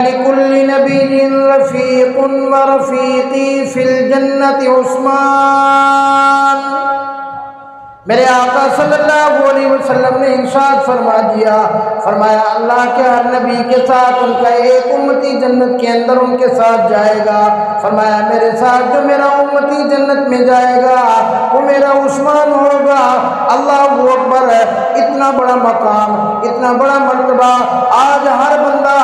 لكل نبي رفيق ورفيقي في الجنة عثمان. میرے آقا صلی اللہ علیہ وسلم نے ارشاد فرما دیا، فرمایا اللہ کے ہر نبی کے ساتھ ان کا ایک امتی جنت کے اندر ان کے ساتھ جائے گا. فرمایا میرے ساتھ جو میرا امتی جنت میں جائے گا وہ میرا عثمان ہوگا. اللہ اکبر. اتنا بڑا مقام، اتنا بڑا مرتبہ آج ہر بندہ،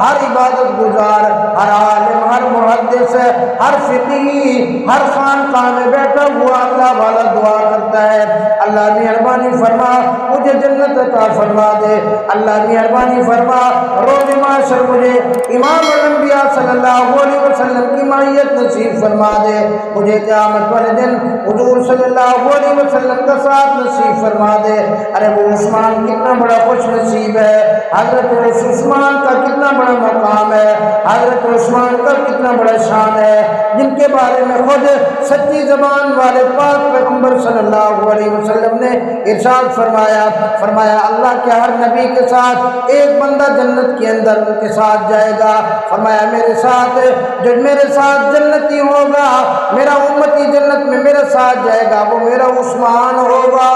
ہر عبادت گزار، ہر عالم، ہر محدث، ہر فقیہ، ہر خانقاہ میں بیٹھا ہوا اللہ والا دعا کرتا ہے، اللہ مہربانی فرما مجھے جنت عطا فرما دے، اللہ مہربانی فرما روز محشر مجھے امام الانبیاء صلی اللہ علیہ وسلم کی معیت نصیب فرما دے، مجھے قیامت والے دن حضور صلی اللہ علیہ وسلم کا ساتھ نصیب فرما دے. ارے وہ عثمان کتنا بڑا خوش نصیب ہے، حضرت عثمان کا کتنا بڑا مقام ہے، حضرت عثمان کا کتنا بڑا شان ہے، جن کے بارے میں خود سچی زبان والے پاک پیغمبر صلی اللہ علیہ وسلم نے ارشاد فرمایا، فرمایا اللہ کے ہر نبی کے ساتھ ایک بندہ جنت کے اندر ان کے ساتھ جائے گا. فرمایا میرے ساتھ جو میرے ساتھ جنتی ہوگا، میرا امتی جنت میں میرے ساتھ جائے گا، وہ میرا عثمان ہوگا.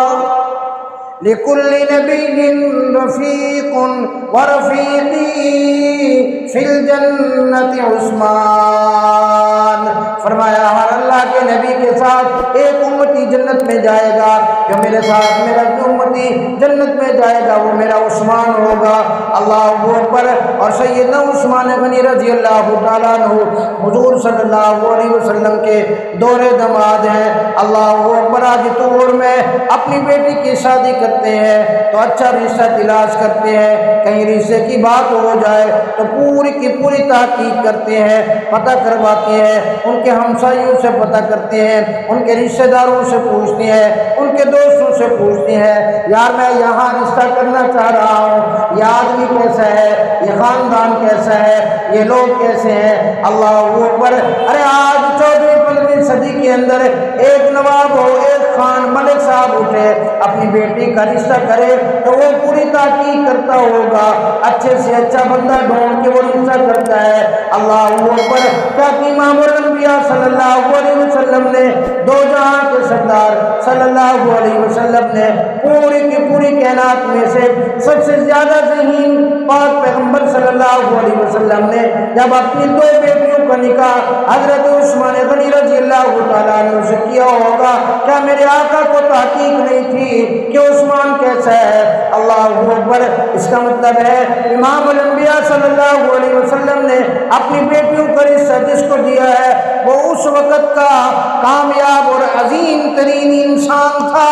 لِكُلِّ نَبِيٍّ رَفِيقٌ وَرَفِيقِي فِي الْجَنَّةِ عثمان. فرمایا ہر اللہ کے نبی کے ساتھ ایک امتی جنت میں جائے گا، جو میرے ساتھ میرا امتی جنت میں جائے گا وہ میرا عثمان ہوگا. اللہ اکبر. اور سیدنا عثمان غنی رضی اللہ تعالیٰ عنہ حضور صلی اللہ علیہ وسلم کے دور دماد ہیں. اللہ اکبر. آج طور میں اپنی بیٹی کی شادی کرتے ہیں تو اچھا رشتہ تلاش کرتے ہیں، کہیں رشتے کی بات ہو جائے تو پوری کی پوری تحقیق کرتے ہیں، پتہ کرواتے ہیں، ان کے ہمسایوں سے پتہ کرتے ہیں، ان کے رشتہ داروں سے پوچھتے ہیں، ان کے دوستوں سے پوچھتے ہیں، یار میں یہاں رشتہ کرنا چاہ رہا ہوں، یہ آدمی کیسا ہے، یہ خاندان کیسا ہے، یہ لوگ کیسے ہیں. اللہ اکبر. ارے آج 14ویں صدی کے اندر ایک نواب ہو، ایک خان ملک صاحب اٹھے اپنی بیٹی کا رشتہ کرے تو وہ پوری تحقیق کرتا ہوگا، اچھے سے اچھا بندہ ڈھونڈ کے وہ رشتہ کرتا ہے. اللہ اکبر. کیا کہ امام الانبیاء صلی اللہ علیہ وسلم نے، دو جہاں کے سردار صلی اللہ علیہ وسلم نے پوری کی پوری کائنات میں سے سب سے زیادہ ذہین پاک پیغمبر صلی اللہ علیہ وسلم نے جب اپنی دو بیٹیوں کا نکاح حضرت عثمان غنی رضی اللہ تعالیٰ عنہ سے کیا ہوگا، کیا میرے آقا کو تحقیق نہیں تھی کہ عثمان کیسا ہے؟ اللہ اکبر. اس کا مطلب ہے امام الانبیاء صلی اللہ علیہ وسلم نے اپنی بیٹیوں کا رشتہ جس کو دیا ہے وہ اس وقت کا کامیاب اور عظیم ترین انسان تھا.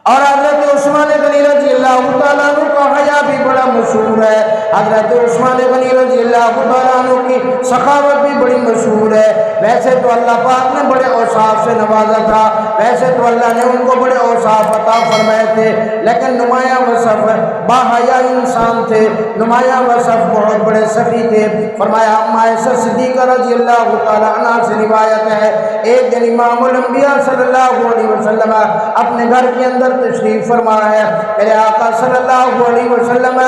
اور حضرت عثمان غنی رضی اللہ تعالیٰ عنہ کا حیا بھی بڑا مشہور ہے. حضرت عثمان غنی رضی اللہ تعالیٰ عنہ کی سخاوت بھی بڑی مشہور ہے. ویسے تو اللہ پاک نے بڑے اوصاف سے نوازا تھا، ویسے تو اللہ نے ان کو بڑے اوصاف عطا فرمائے تھے، لیکن نمایاں وصف باحیا انسان تھے، نمایاں وصف بہت بڑے سخی تھے. فرمایا اما عائشہ صدیقہ رضی اللہ تعالیٰ عنہ سے روایت ہے، ایک دن امام الانبیاء صلی اللہ علیہ وسلم اپنے گھر کے اندر تشریف فرما ہے. میرے آقا صلی اللہ علیہ وسلم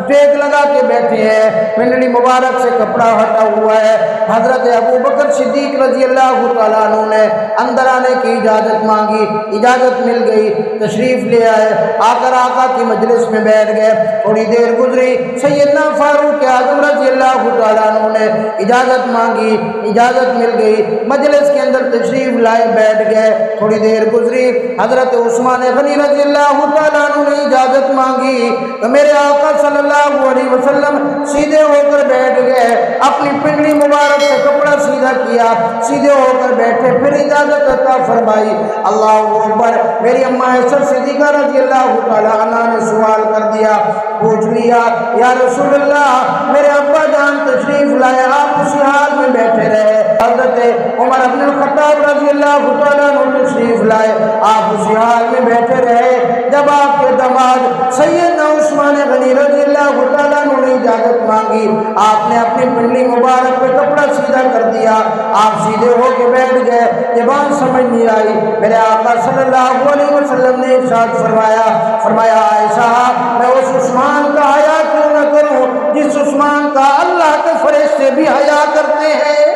ٹیک لگا کے بیٹھے ہیں، پنڈلی مبارک سے کپڑا ہٹا ہوا ہے. حضرت ابو بکر صدیق رضی اللہ تعالیٰ عنہ نے اندر آنے کی اجازت مانگی، اجازت مل گئی، تشریف لے آئے، آ کر آقا کی مجلس میں بیٹھ گئے. تھوڑی دیر گزری، سیدنا فاروق اعظم رضی اللہ تعالیٰ عنہ نے اجازت مانگی، اجازت مل گئی، مجلس کے اندر تشریف لائے، بیٹھ گئے. تھوڑی دیر گزری، حضرت عثمان غنی رضی اللہ تعالیٰ عنہ نے اجازت مانگی تو میرے آقا صلی اللہ علیہ وسلم سیدھے ہو کر بیٹھ گئے، اپنی پنڈلی مبارک سے کپڑا سیدھا کیا، سیدھے ہو کر بیٹھے، پھر اجازت عطا فرمائی. اللہ اکبر. میری اما عائشہ صدیقہ رضی اللہ تعالیٰ عنہ نے سوال کر دیا، پوچھ لیا، یا رسول اللہ میرے ابا جان تشریف لائے، آپ اسی حال میں بیٹھے رہے. حضرت عمر بن الخطاب رضی اللہ تعالیٰ عنہ تشریف لائے، آپ اسی حال میں بیٹھے رہے. جب آپ کے داماد سیدنا عثمان غنی رضی اللہ تعالیٰ عنہ نے اجازت مانگی، آپ نے اپنی پنڈلی مبارک پہ کپڑا سیدھا کر دیا، آپ سیدھے ہو کے بیٹھ گئے. یہ بات سمجھ نہیں آئی. میرے آقا صلی اللہ علیہ وسلم نے ارشاد فرمایا، فرمایا عائشہ میں اس عثمان کا حیا کیوں نہ کروں جس عثمان کا اللہ کے فرشتے بھی حیا کرتے ہیں۔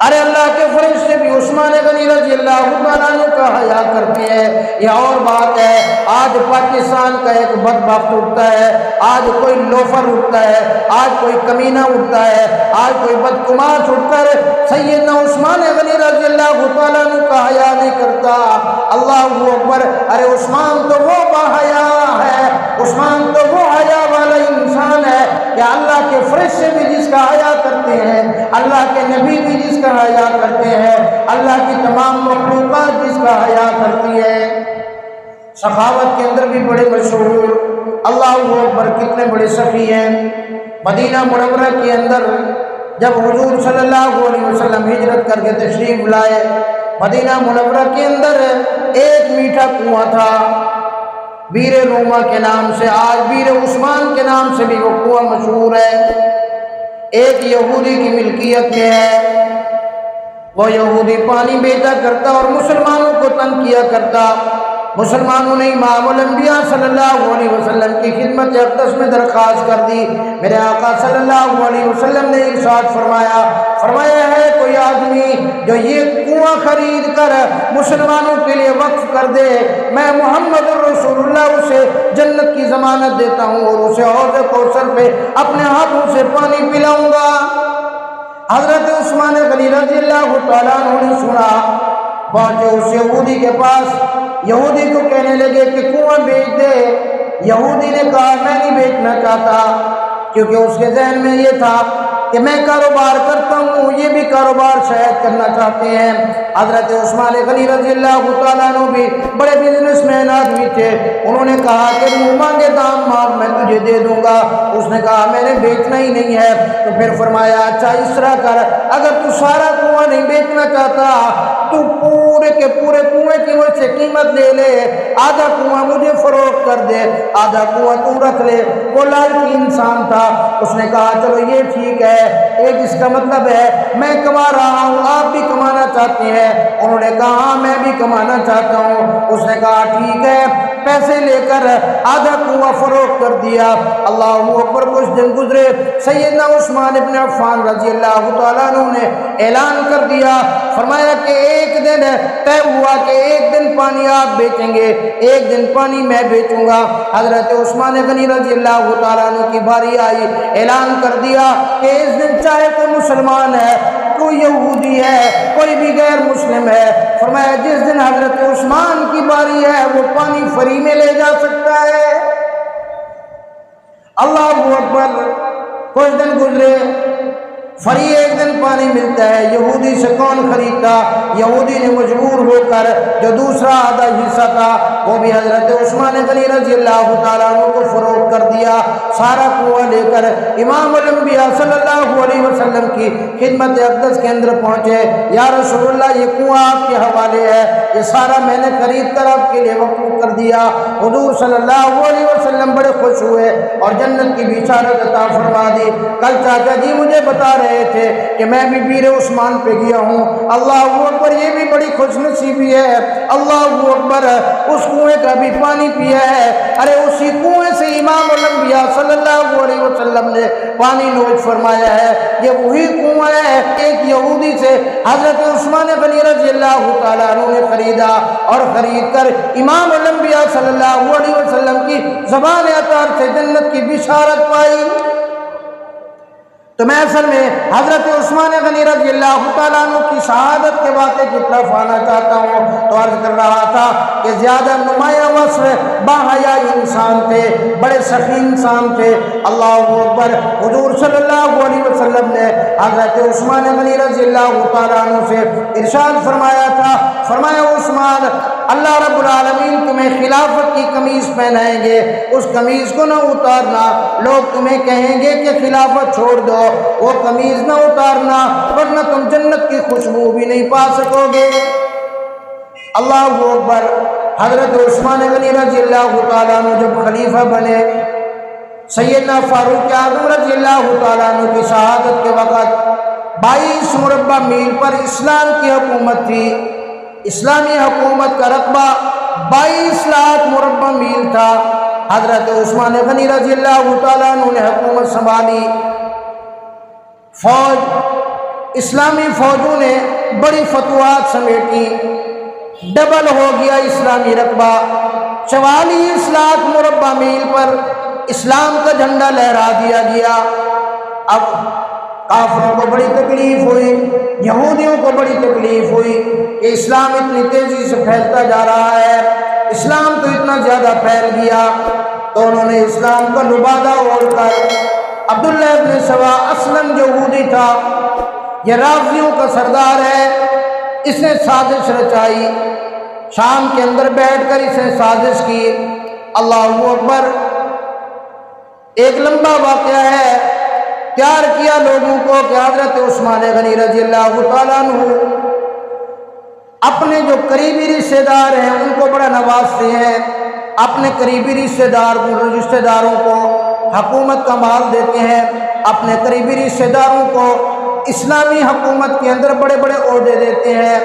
ارے اللہ کے فرشتے بھی عثمان غنی رضی اللہ تعالیٰ عنہ کا حیا کرتے ہیں۔ یہ اور بات ہے، آج پاکستان کا ایک بدبخت اٹھتا ہے، آج کوئی لوفر اٹھتا ہے، آج کوئی کمینہ اٹھتا ہے، آج کوئی بدگماش اٹھ کر سیدنا عثمان غنی رضی اللہ تعالیٰ عنہ کا حیا نہیں کرتا۔ اللہ اکبر! ارے عثمان تو وہ باحیا ہے، عثمان تو وہ حیا والا انسان ہے کہ اللہ کے فرشتے بھی جس کا حیا کرتے ہیں، اللہ کے نبی بھی جس کا حیا کرتے ہیں، اللہ کی تمام مخلوقات جس کا حیا کرتی ہے۔ سخاوت کے اندر بھی بڑے مشہور، اللہ اکبر! کتنے بڑے سخی ہیں۔ مدینہ منورہ کے اندر جب حضور صلی اللہ علیہ وسلم ہجرت کر کے تشریف لائے، مدینہ منورہ کے اندر ایک میٹھا کنواں تھا بیر روما کے نام سے، آج بیر عثمان کے نام سے بھی وہ کنواں مشہور ہے۔ ایک یہودی کی ملکیت میں ہے، وہ یہودی پانی بیچا کرتا اور مسلمانوں کو تنگ کیا کرتا۔ مسلمانوں نے امام الانبیاء صلی اللہ علیہ وسلم کی خدمت اقدس میں درخواست کر دی۔ میرے آقا صلی اللہ علیہ وسلم نے ارشاد فرمایا ہے کوئی آدمی جو یہ کنواں خرید کر مسلمانوں کے لیے وقف کر دے، میں محمد رسول اللہ اسے جنت کی ضمانت دیتا ہوں اور اسے حوض کوثر پہ اپنے ہاتھوں سے پانی پلاؤں گا۔ حضرت عثمان غنی رضی اللہ تعالیٰ عنہ نے سنا، پہنچے اس یہودی کے پاس، یہودی کو کہنے لگے کہ کنواں بیچ دے۔ یہودی نے کہا میں نہیں بیچنا چاہتا، کیونکہ اس کے ذہن میں یہ تھا کہ میں کاروبار کرتا ہوں، یہ بھی کاروبار شاید کرنا چاہتے ہیں۔ حضرت عثمان غنی رضی اللہ تعالیٰ عنہ بھی بڑے بزنس مین آدمی تھے، انہوں نے کہا کہ منہ مانگے دام مانگ، میں تجھے دے دوں گا۔ اس نے کہا میں نے بیچنا ہی نہیں ہے۔ تو پھر فرمایا اچھا اس طرح کر، اگر تو سارا کنواں نہیں بیچنا چاہتا تو پورے کے پورے کنویں کی مجھ سے قیمت لے لے، آدھا کنواں مجھے فروخت کر دے، آدھا کنواں تو رکھ لے۔ وہ لالچی انسان تھا، اس نے کہا چلو یہ ٹھیک ہے، ایک اس کا مطلب ہے میں کما رہا ہوں، آپ بھی کمانا چاہتے ہیں۔ انہوں نے کہا ہاں میں بھی کمانا چاہتا ہوں۔ اس نے کہا ٹھیک ہے، پیسے لے کر آدھا کنواں فروخت کر دیا۔ اللہ اکبر! کچھ دن گزرے، سیدنا عثمان ابن عفان رضی اللہ تعالیٰ عنہ نے اعلان کر دیا، فرمایا کہ ایک دن طے ہوا کہ ایک دن پانی آپ بیچیں گے، ایک دن پانی میں بیچوں گا۔ حضرت عثمان غنی رضی اللہ تعالیٰ عنہ کی باری آئی، اعلان کر دیا کہ اس دن چاہے کوئی مسلمان ہے، کوئی یہودی ہے، کوئی بھی غیر مسلم ہے، فرمایا جس دن حضرت عثمان کی باری ہے وہ پانی فری میں لے جا سکتا ہے۔ اللہ اکبر! کچھ دن گزرے، فری ایک دن پانی ملتا ہے، یہودی سے کون خریدتا؟ یہودی نے مجبور ہو کر جو دوسرا آدھا حصہ تھا وہ بھی حضرت عثمان غنی رضی اللہ تعالیٰ عنہ کو فروخت کر دیا۔ سارا کنواں لے کر امام الانبیاء صلی اللہ علیہ وسلم کی خدمت اقدس کے اندر پہنچے۔ یا رسول اللہ یہ کنواں آپ کے حوالے ہے، یہ سارا میں نے خرید کر آپ کے لیے وقف کر دیا۔ حضور صلی اللہ علیہ وسلم بڑے خوش ہوئے اور جنت کی بشارت عطا فرما دی۔ کل چاچا جی مجھے بتا رہے تھے کہ میں بھی بیر عثمان پہ گیا ہوں۔ اللہ اکبر! یہ بھی بڑی خوش نصیبی ہے۔ اللہ اکبر! اس کنویں کا بھی پانی پیا ہے۔ ارے اسی کنویں سے امام الانبیاء صلی اللہ علیہ وسلم نے پانی نوش فرمایا ہے۔ یہ وہی کنواں ہے ایک یہودی سے حضرت عثمان غنی رضی اللہ تعالیٰ عنہ نے خریدا اور خرید کر امام الانبیاء صلی اللہ علیہ وسلم کی زبان اطہر سے جنت کی بشارت پائی۔ تو میں اصل میں حضرت عثمان غنی رضی اللہ تعالیٰ عنہ کی شہادت کے واقعے کی طرف آنا چاہتا ہوں۔ تو عرض کر رہا تھا کہ زیادہ نمایاں وصف باحیا انسان تھے، بڑے سخی انسان تھے۔ اللہ اکبر! حضور صلی اللہ علیہ وسلم نے حضرت عثمان غنی رضی اللہ تعالیٰ عنہ سے ارشاد فرمایا تھا، فرمایا عثمان اللہ رب العالمین تمہیں خلافت کی قمیض پہنائیں گے، اس قمیض کو نہ اتارنا، لوگ تمہیں کہیں گے کہ خلافت چھوڑ دو، وہ قمیض نہ اتارنا ورنہ تم جنت کی خوشبو بھی نہیں پا سکو گے۔ اللہ اکبر! حضرت عثمان غنی رضی اللہ تعالیٰ عنہ جب خلیفہ بنے، سیدنا فاروق اعظم رضی اللہ تعالیٰ عنہ کی شہادت کے وقت 22 مربع میل پر اسلام کی حکومت تھی۔ اسلامی حکومت کا رقبہ 22 لاکھ مربع میل تھا۔ حضرت عثمان غنی رضی اللہ تعالیٰ عنہ نے حکومت سنبھالی، فوج اسلامی فوجوں نے بڑی فتوحات سمیٹی، ڈبل ہو گیا اسلامی رقبہ، 44 لاکھ مربع میل پر اسلام کا جھنڈا لہرا دیا گیا۔ اب کافروں کو بڑی تکلیف ہوئی، یہودیوں کو بڑی تکلیف ہوئی کہ اسلام اتنی تیزی سے پھیلتا جا رہا ہے، اسلام تو اتنا زیادہ پھیل گیا، تو انہوں نے اسلام کا لبادہ اوڑھ کر عبداللہ ابن سبا اسلم جو یہودی تھا، یہ رافضیوں کا سردار ہے، اس نے سازش رچائی، شام کے اندر بیٹھ کر اس نے سازش کی۔ اللہ اکبر، ایک لمبا واقعہ ہے، تیار کیا لوگوں کو کہ حضرت عثمان غنی رضی اللہ تعالیٰ عنہ اپنے جو قریبی رشتہ دار ہیں ان کو بڑا نوازتے ہیں، اپنے قریبی رشتہ داروں کو حکومت کا مال دیتے ہیں، اپنے قریبی رشتہ داروں کو اسلامی حکومت کے اندر بڑے بڑے عہدے دیتے ہیں۔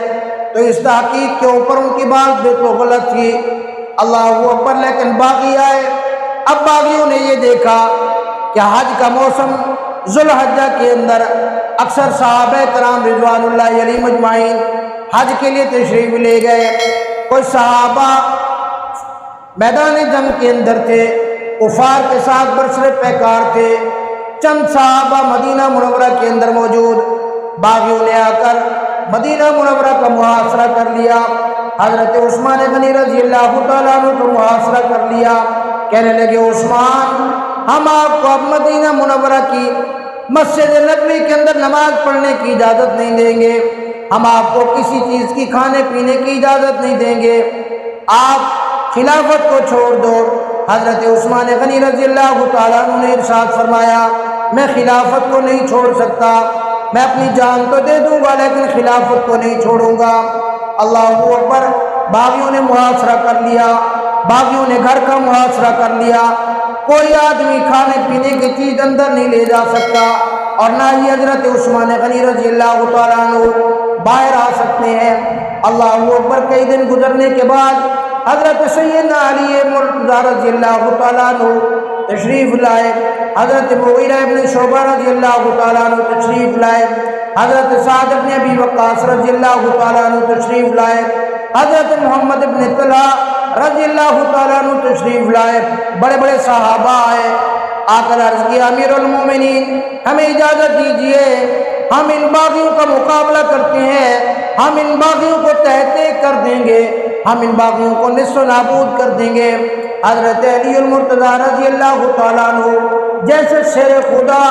تو اس تحقیق کے اوپر ان کی بات بالکل غلط تھی، اللہ اکبر۔ لیکن باغی آئے، اب باغیوں نے یہ دیکھا کہ حج کا موسم ذوالحجہ کے اندر اکثر صحابہ کرام رضوان اللہ علیہم اجمعین حج کے لیے تشریف لے گئے، کوئی صحابہ میدان جنگ کے اندر تھے، کفار کے ساتھ برسر پیکار تھے، چند صحابہ مدینہ منورہ کے اندر موجود۔ باغیوں نے آ کر مدینہ منورہ کا محاصرہ کر لیا، حضرت عثمان غنی رضی اللہ تعالیٰ عنہ کو محاصرہ کر لیا۔ کہنے لگے عثمان، ہم آپ کو اب مدینہ منورہ کی مسجد نبوی کے اندر نماز پڑھنے کی اجازت نہیں دیں گے، ہم آپ کو کسی چیز کی کھانے پینے کی اجازت نہیں دیں گے، آپ خلافت کو چھوڑ دو۔ حضرت عثمان غنی رضی اللہ تعالیٰ عنہ نے ارشاد فرمایا، میں خلافت کو نہیں چھوڑ سکتا، میں اپنی جان تو دے دوں گا لیکن خلافت کو نہیں چھوڑوں گا۔ اللہ اکبر، باغیوں نے محاصرہ کر لیا، باغیوں نے گھر کا محاصرہ کر لیا، کوئی آدمی کھانے پینے کی چیز اندر نہیں لے جا سکتا، اور نہ ہی حضرت عثمان غنی رضی اللہ تعالیٰ عنہ باہر آ سکتے ہیں۔ اللہ اکبر، کئی دن گزرنے کے بعد حضرت سیدنا علی مرتضیٰ رضی اللہ تعالیٰ عنہ تشریف لائے، حضرت مغیرہ ابن شعبہ رضی اللہ تعالیٰ عنہ تشریف لائے، حضرت سعد ابن ابی وقاص رضی اللہ تعالیٰ عنہ تشریف لائے، حضرت محمد ابن طلحہ رضی اللہ تعالیٰ عنہ تشریف لائے، بڑے بڑے صحابہ آئے، آ کر عرض کیا، امیر المومنین ہمیں اجازت دیجیے، ہم ان باغیوں کا مقابلہ کرتے ہیں، ہم ان باغیوں کو تہتے کر دیں گے، ہم ان باغیوں کو نصف و نابود کر دیں گے۔ حضرت علی المرتضیٰ رضی اللہ تعالیٰ عنہ جیسے شیر خدا،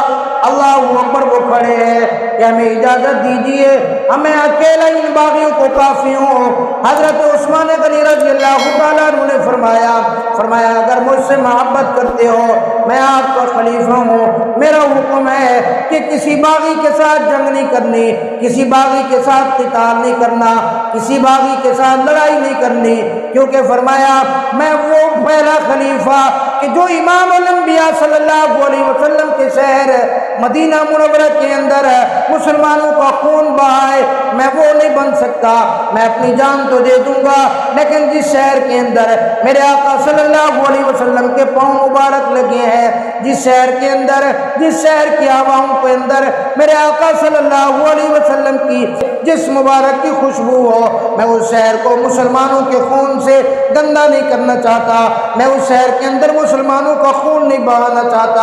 اللہ اکبر، وہ کھڑے ہیں کہ ہمیں اجازت دیجیے، ہمیں اکیلا ان باغیوں کو کافی ہوں۔ حضرت عثمان غنی رضی اللہ تعالیٰ عنہ نے فرمایا اگر مجھ سے محبت کرتے ہو، میں آپ کا خلیفہ ہوں، میرا حکم ہے کہ کسی باغی کے ساتھ جنگ نہیں کرنی، کسی باغی کے ساتھ قتال نہیں کرنا، کسی باغی کے ساتھ لڑائی نہیں کرنی، کیونکہ فرمایا میں وہ پہلا خلیفہ کہ جو امام الانبیاء صلی اللہ علیہ وسلم کے شہر مدینہ منورہ کے اندر مسلمانوں کا خون بہائے، میں وہ نہیں بن سکتا، میں اپنی جان تو دے دوں گا لیکن جس شہر کے اندر میرے آقا صلی اللہ علیہ وسلم کے پاؤں مبارک لگے ہیں، جس شہر کے اندر، جس شہر کی ہواؤں کے اندر میرے آقا صلی اللہ علیہ وسلم کی جس مبارک کی خوشبو ہو، میں اس شہر کو مسلمانوں کے خون سے گندا نہیں کرنا چاہتا، میں اس شہر کے اندر مسلمانوں کا خون نہیں بہانا چاہتا۔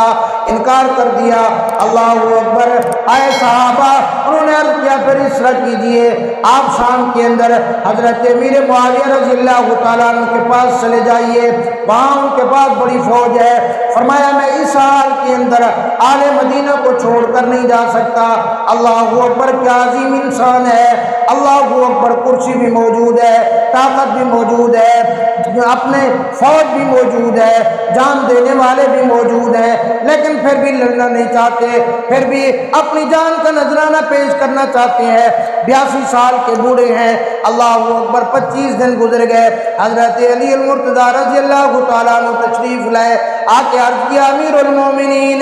انکار کر دیا۔ اللہ اکبر، آئے صحابہ، انہوں نے عرض کیا پھر اس طرح کیجیے، آپ شام کے اندر حضرت امیر معاویہ رضی اللہ تعالیٰ عنہ کے پاس چلے جائیے، وہاں ان کے پاس بڑی فوج ہے۔ فرمایا میں اس حال کے اندر آل مدینہ کو چھوڑ کر نہیں جا سکتا۔ اللہ اکبر، کیا عظیم انسان ہے، اللہ اکبر، کرسی بھی موجود ہے، طاقت بھی موجود ہے، اپنے فوج بھی موجود ہے، جان دینے والے بھی موجود ہیں، لیکن پھر بھی لڑنا نہیں چاہتے، پھر بھی اپنی جان کا نذرانہ پیش کرنا چاہتے ہیں۔ 82 سال کے بوڑھے ہیں۔ اللہ اکبر، 25 دن گزر گئے، حضرت علی المرتضیٰ رضی اللہ تعالیٰ عنہ تشریف لائے، آ کے عرض کیا امیر المومنین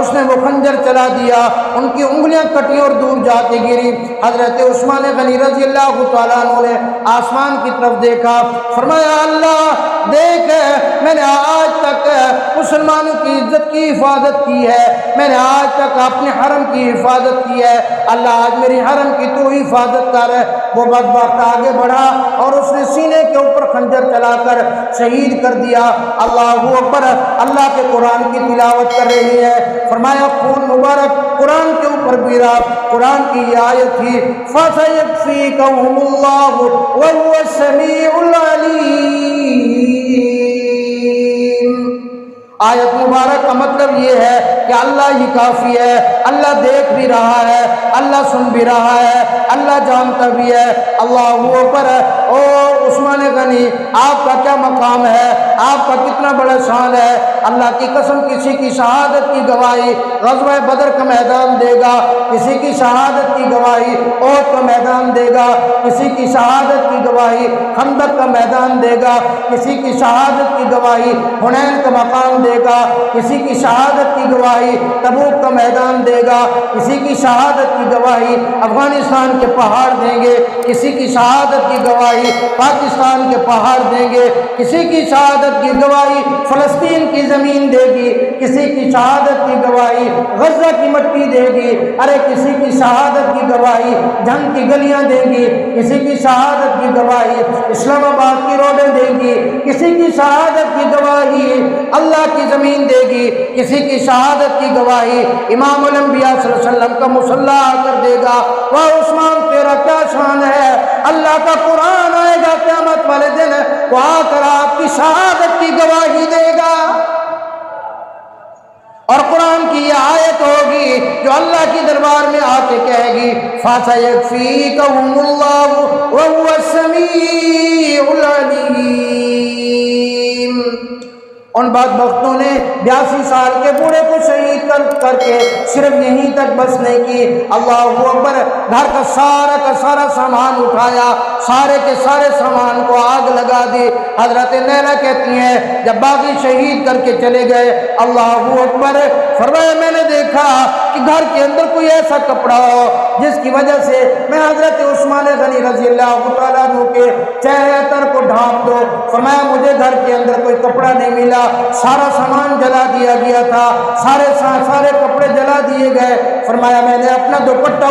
اس نے وہ خنجر چلا دیا، ان کی انگلیاں کٹی اور دور جا کے گری۔ حضرت عثمان غنی رضی اللہ تعالیٰ عنہ نے آسمان کی طرف دیکھا، فرمایا اللہ دیکھ، میں نے آج تک مسلمانوں کی عزت کی حفاظت کی ہے، میں نے آج تک اپنے حرم کی حفاظت کی ہے، اللہ آج میری حرم کی تو حفاظت کر۔ وہ بدبخت آگے بڑھا اور اس نے سینے کے اوپر خنجر چلا کر شہید کر دیا۔ اللہ اکبر، اللہ کے قرآن کی تلاوت کر رہی ہے، فرمایا خون مبارک قرآن کے اوپر گرا۔ قرآن کی یہ آیت تھی فَسَيَكْفِيكَهُمُ اللَّهُ وَهُوَ السَّمِيعُ الْعَلِيمُ۔ آیت مبارک کا مطلب یہ ہے کہ اللہ ہی کافی ہے، اللہ دیکھ بھی رہا ہے، اللہ سن بھی رہا ہے، اللہ جانتا بھی ہے۔ اللہ اکبر۔ او عثمان غنی، آپ کا کیا مقام ہے، آپ کا کتنا بڑا شان ہے۔ اللہ کی قسم کسی کی شہادت کی گواہی غزوہ بدر کا میدان دے گا، کسی کی شہادت کی گواہی احد کا میدان دے گا، کسی کی شہادت کی گواہی خندق کا میدان دے گا، کسی کی شہادت کی گواہی حنین کا مقام دے گا، کسی کی شہادت کی گواہی تبوک کا میدان دے گا، کسی کی شہادت کی گواہی افغانستان کے پہاڑ دیں گے، کسی کی شہادت کی گواہی پاکستان کے پہاڑ دیں گے، کسی کی شہادت کی گواہی فلسطین کی زمین دے گی، کسی کی شہادت کی گواہی غزہ کی مٹی دے گی، ارے کسی کی شہادت کی گواہی جنگ کی گلیاں دے گی، کسی کی شہادت کی گواہی اسلام آباد کی روڈیں دے گی، کسی کی شہادت کی گواہی اللہ کی زمین دے گی، کسی کی شہادت کی گواہی امام الانبیاء صلی اللہ علیہ وسلم کا مصلی آ کر دے گا۔ وہ عثمان تیرا کیا شان ہے، اللہ کا قرآن آئے گا قیامت والے دن، وہ آ کر آپ کی شہادت کی گواہی دے گا، اور قرآن کی یہ آیت ہوگی جو اللہ کی دربار میں آ کے کہے گی فَسَيَكْفِيكَهُمُ اللَّهُ وَهُوَ السَّمِيعُ الْعَلِيمُ۔ ان بدبختوں نے 82 سال کے بوڑھے کو شہید کر کے صرف یہیں تک بس نہیں کی، اللہ اکبر، گھر کا سارا سامان اٹھایا، سارے کے سارے سامان کو آگ لگا دی۔ حضرت نیلہ کہتی ہیں جب باغی شہید کر کے چلے گئے، اللہ اکبر، فرمایا میں نے دیکھا کہ گھر کے اندر کوئی ایسا کپڑا ہو جس کی وجہ سے میں حضرت عثمان غنی رضی اللہ تعالیٰ عنہ کے چہرے اتر کو ڈھانپ دو۔ فرمایا مجھے گھر کے اندر کوئی کپڑا نہیں ملا، سارا سامان جلا دیا گیا تھا، سارے کپڑے جلا دیے گئے۔ فرمایا میں نے اپنا دوپٹہ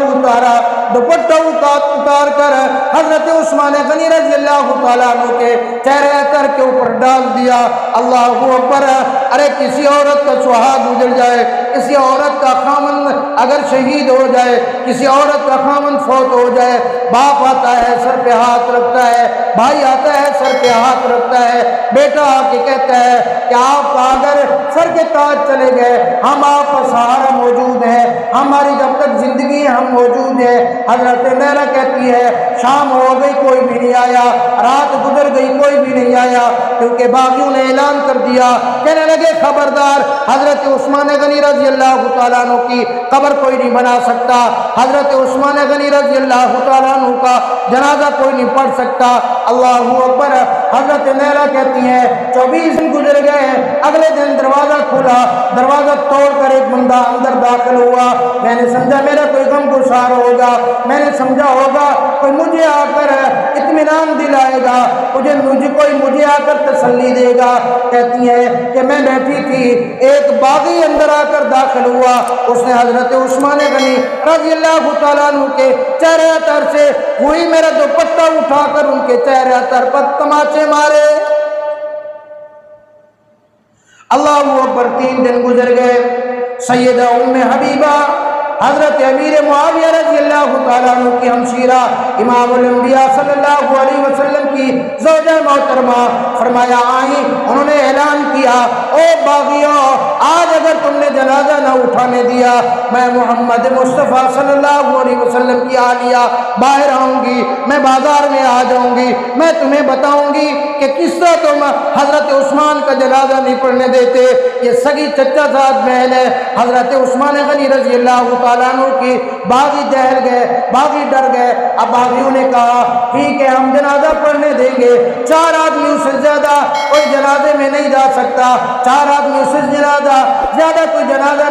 اتار کر حضرت عثمان غنی رضی اللہ تعالیٰ عنہ کے چہرے اتر کے اوپر ڈال دیا۔ اللہ اکبر، ارے کسی عورت کا سہاگ گزر جائے، کسی عورت کا خامن اگر شہید ہو جائے، کسی عورت کا خامن فوت ہو جائے، باپ آتا ہے سر پہ ہاتھ رکھتا ہے، بھائی آتا ہے سر پہ ہاتھ رکھتا ہے، بیٹا آ کے کہتا ہے کہ آپ کا اگر سر کے تاج چلے گئے، ہم آپ کا سہارا موجود ہے، ہماری جب تک زندگی ہم موجود ہیں۔ حضرت نیلہ کہتی ہے شام ہو گئی کوئی بھی نہیں آیا، رات گزر گئی کوئی بھی نہیں آیا، کیونکہ باغیوں نے اعلان کر دیا، کہنے لگے خبردار حضرت عثمان غنی رضی اللہ تعالیٰ عنہ کی قبر کوئی نہیں بنا سکتا، حضرت عثمان غنی رضی اللہ تعالیٰ عنہ کا جنازہ کوئی نہیں پڑھ سکتا۔ اللہ اکبر، حضرت نیلہ کہتی ہیں 24 دن گزر گئے، اگلے دن دروازہ کھلا، دروازہ توڑ کر ایک بندہ اندر داخل ہوا، میں نے سمجھا میرا کوئی غم گسار ہوگا، میں نے سمجھا ہوگا کوئی مجھے آ کر اطمینان دلائے گا، مجھے آ کر تسلی دے گا۔ کہتی ہے کہ میں بیٹھی تھی، ایک باغی اندر آ کر داخل ہوا، اس نے حضرت عثمان غنی رضی اللہ تعالیٰ عنہ کے چہرے اتر سے وہی میرا دوپٹہ اٹھا کر ان کے چہرے اتر پر تماچے مارے۔ اللہ اکبر، 3 دن گزر گئے، سیدہ ام حبیبہ حضرت امیر معاویہ رضی اللہ تعالیٰ عنہ کی ہمشیرہ امام الانبیاء صلی اللہ علیہ وسلم کی زوجہ محترمہ فرمایا آئیں، انہوں نے اعلان کیا او باغیوں، آج اگر تم نے جنازہ نہ اٹھانے دیا، میں محمد مصطفیٰ صلی اللہ علیہ وسلم کی آلیہ باہر آؤں گی، میں بازار میں آ جاؤں گی، میں تمہیں بتاؤں گی کہ کس طرح تم حضرت عثمان کا جنازہ نہیں پڑھنے دیتے۔ یہ سگی چچا زاد بہن ہے حضرت عثمان غنی رضی اللہ تعالیٰ عنہ کی۔ باغی دہل گئے، باغی ڈر گئے۔ اب باغیوں نے کہا ٹھیک ہے ہم جنازہ پڑھنے دیں گے، 4 آدمیوں سے زیادہ کوئی جنازے میں نہیں جا سکتا، 4 آدمیوں سے زیادہ کوئی جنازہ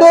2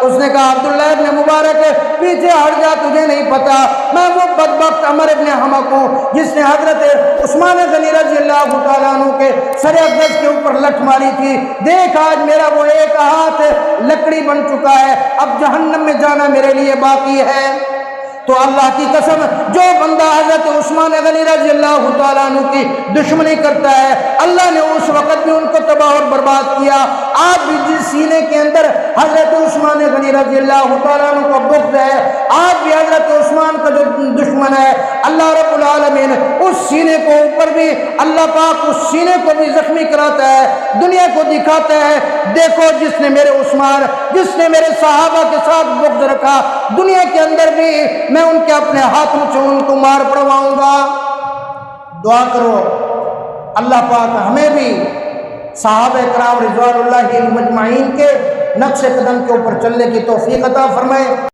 اس نے کہا عبداللہ ابن مبارک پیچھے ہٹ جا، تجھے نہیں پتا میں وہ بدبخت عمر ابن حمق ہوں جس نے حضرت عثمان غنی رضی اللہ تعالیٰ عنہ کے سر اقدس کے اوپر لٹ ماری تھی۔ دیکھ آج میرا وہ ایک ہاتھ لکڑی بن چکا ہے، اب جہنم میں جانا میرے لیے باقی ہے۔ تو اللہ کی قسم جو بندہ حضرت عثمان غنی رضی اللہ تعالیٰ عنہ کی دشمنی کرتا ہے اللہ نے اس وقت بھی ان کو تباہ اور برباد کیا۔ آج بھی جس سینے کے اندر حضرت عثمان غنی رضی اللہ تعالیٰ عنہ کو بغض ہے، آج بھی حضرت عثمان کا جو دشمن ہے اللہ رب العالمین اس سینے کو اوپر بھی اللہ پاک اس سینے کو بھی زخمی کراتا ہے، دنیا کو دکھاتا ہے دیکھو جس نے میرے عثمان، جس نے میرے صحابہ کے ساتھ بغض رکھا، دنیا کے اندر بھی میں ان کے اپنے ہاتھوں سے ان کو مار پڑواؤں گا۔ دعا کرو اللہ پاک ہمیں بھی صحابہ کرام رضوان اللہ مجمعین کے نقش قدم کے اوپر چلنے کی توفیق عطا فرمائے۔